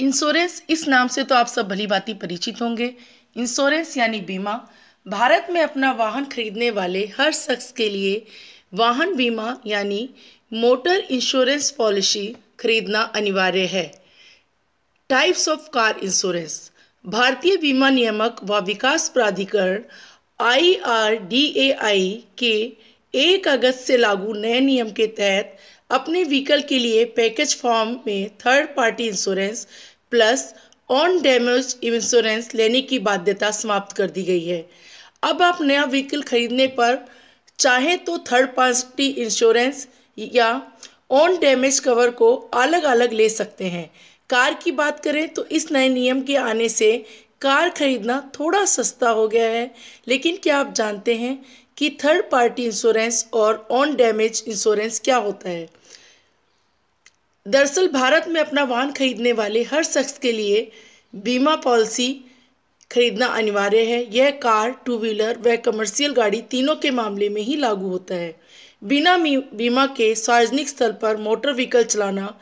Insurance, इस नाम से तो आप सब भली भांति परिचित होंगे। इंश्योरेंस यानी बीमा। भारत में अपना वाहन खरीदने वाले हर शख्स के लिए वाहन बीमा यानी मोटर इंश्योरेंस पॉलिसी खरीदना अनिवार्य है। Types of car insurance. भारतीय बीमा नियामक व विकास प्राधिकरण IRDAI के 1 अगस्त से लागू नए नियम के तहत अपने व्हीकल के लिए पैकेज फॉर्म में third party insurance plus on damage insurance लेने की बाध्यता समाप्त कर दी गई है। अब आप नया व्हीकल खरीदने पर चाहे तो थर्ड पार्टी इंश्योरेंस या ऑन डैमेज कवर को अलग अलग ले सकते हैं। कार की बात करें तो इस नए नियम के आने से कार खरीदना थोड़ा सस्ता हो गया है। लेकिन क्या आप जानते हैं कि थर्ड पार्टी इंश्योरेंस और ऑन डैमेज इंश्योरेंस क्या होता है? दरअसल भारत में अपना वाहन खरीदने वाले हर शख्स के लिए बीमा पॉलिसी खरीदना अनिवार्य है। यह कार, टू व्हीलर व कमर्शियल गाड़ी तीनों के मामले में ही लागू होता है। बिना बीमा के सार्वजनिक स्थल पर मोटर व्हीकल चलाना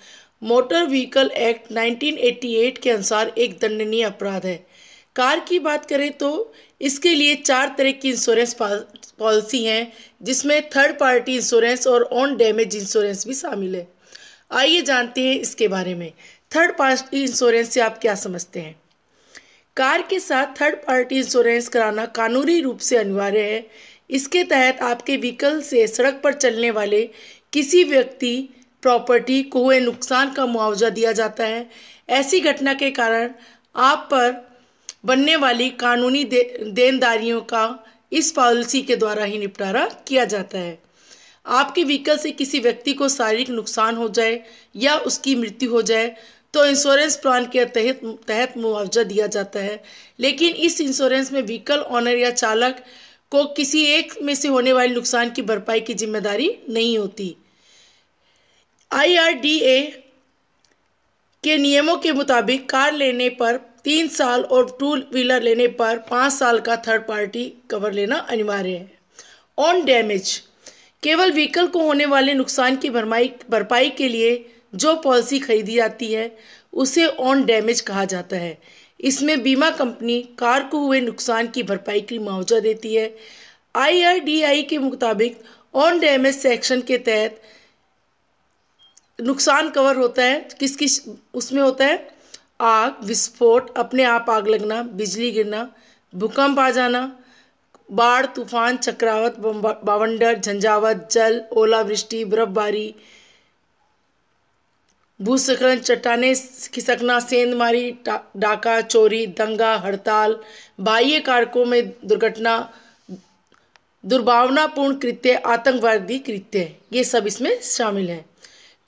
मोटर व्हीकल एक्ट 1988 के अनुसार एक दंडनीय अपराध है। कार की बात करें तो इसके लिए 4 तरह की इंश्योरेंस पॉलिसी हैं, जिसमें थर्ड पार्टी इंश्योरेंस और ऑन डैमेज इंश्योरेंस भी शामिल है। आइए जानते हैं इसके बारे में। थर्ड पार्टी इंश्योरेंस से आप क्या समझते हैं? कार के साथ थर्ड पार्टी इंश्योरेंस कराना कानूनी रूप से अनिवार्य है। इसके तहत आपके व्हीकल से सड़क पर चलने वाले किसी व्यक्ति, प्रॉपर्टी को हुए नुकसान का मुआवजा दिया जाता है। ऐसी घटना के कारण आप पर बनने वाली कानूनी देनदारियों का इस पॉलिसी के द्वारा ही निपटारा किया जाता है। आपके व्हीकल से किसी व्यक्ति को शारीरिक नुकसान हो जाए या उसकी मृत्यु हो जाए तो इंश्योरेंस प्लान के तहत मुआवजा दिया जाता है। लेकिन इस इंश्योरेंस में व्हीकल ऑनर या चालक को किसी एक में से होने वाले नुकसान की भरपाई की जिम्मेदारी नहीं होती। IRDA के नियमों के मुताबिक कार लेने पर 3 साल और टू व्हीलर लेने पर 5 साल का थर्ड पार्टी कवर लेना अनिवार्य है। ऑन डैमेज, केवल व्हीकल को होने वाले नुकसान की भरपाई के लिए जो पॉलिसी खरीदी जाती है उसे ऑन डैमेज कहा जाता है। इसमें बीमा कंपनी कार को हुए नुकसान की भरपाई की मुआवजा देती है। IRDAI के मुताबिक ऑन डैमेज सेक्शन के तहत नुकसान कवर होता है। किस उसमें होता है? आग, विस्फोट, अपने आप आग लगना, बिजली गिरना, भूकंप आ जाना, बाढ़, तूफान, चक्रवात, बवंडर, झंझावात, जल, ओलावृष्टि, बर्फबारी, भूस्खलन, चट्टानें खिसकना, सेंधमारी, डाका, चोरी, दंगा, हड़ताल, बाह्य कारकों में दुर्घटना, दुर्भावनापूर्ण कृत्य, आतंकवादी कृत्य, ये सब इसमें शामिल हैं।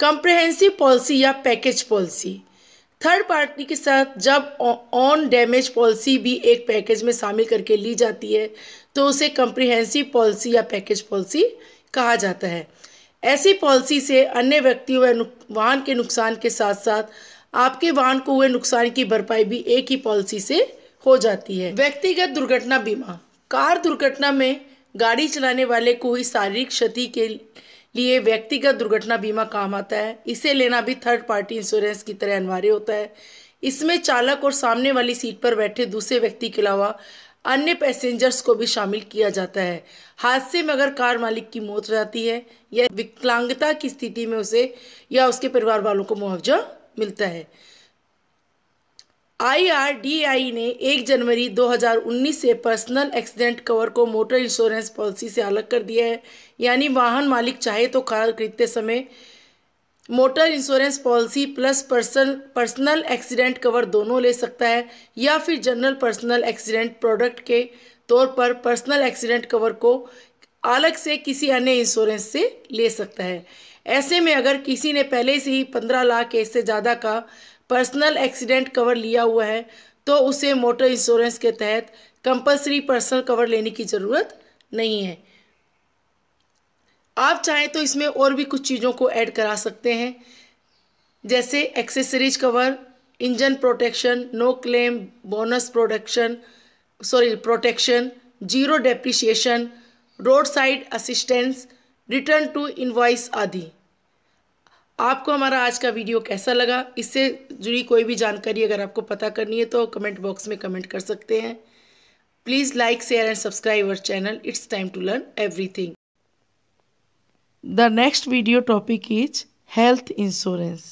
कॉम्प्रिहेंसिव पॉलिसी या पैकेज पॉलिसी। थर्ड पार्टी के साथ जब ऑन डैमेज पॉलिसी भी एक पैकेज में शामिल करके ली जाती है तो उसे कॉम्प्रिहेंसिव पॉलिसी या पैकेज पॉलिसी कहा जाता है। ऐसी पॉलिसी से अन्य व्यक्तियों व वाहन के नुकसान के साथ साथ आपके वाहन को हुए नुकसान की भरपाई भी एक ही पॉलिसी से हो जाती है। व्यक्तिगत दुर्घटना बीमा। कार दुर्घटना में गाड़ी चलाने वाले को हुई शारीरिक क्षति के लिए व्यक्तिगत दुर्घटना बीमा काम आता है। इसे लेना भी थर्ड पार्टी इंश्योरेंस की तरह अनिवार्य होता है। इसमें चालक और सामने वाली सीट पर बैठे दूसरे व्यक्ति के अलावा अन्य पैसेंजर्स को भी शामिल किया जाता है। हादसे में अगर कार मालिक की मौत हो जाती है या विकलांगता की स्थिति में उसे या उसके परिवार वालों को मुआवजा मिलता है। IRDAI ने 1 जनवरी 2019 से पर्सनल एक्सीडेंट कवर को मोटर इंश्योरेंस पॉलिसी से अलग कर दिया है। यानी वाहन मालिक चाहे तो कार खरीदते समय motor insurance policy plus personal accident cover दोनों ले सकता है या फिर जनरल पर्सनल एक्सीडेंट प्रोडक्ट के तौर पर पर्सनल एक्सीडेंट कवर को अलग से किसी अन्य इंश्योरेंस से ले सकता है। ऐसे में अगर किसी ने पहले से ही 15 लाख से ज़्यादा का पर्सनल एक्सीडेंट कवर लिया हुआ है तो उसे मोटर इंश्योरेंस के तहत कंपलसरी पर्सनल कवर लेने की ज़रूरत नहीं है। आप चाहें तो इसमें और भी कुछ चीज़ों को ऐड करा सकते हैं, जैसे accessories cover, engine protection, no claim bonus protection, zero depreciation, road side assistance, return to invoice आदि। आपको हमारा आज का वीडियो कैसा लगा? इससे जुड़ी कोई भी जानकारी अगर आपको पता करनी है तो कमेंट बॉक्स में कमेंट कर सकते हैं। Please like, share and subscribe our channel. It's time to learn everything. The next video topic is health insurance.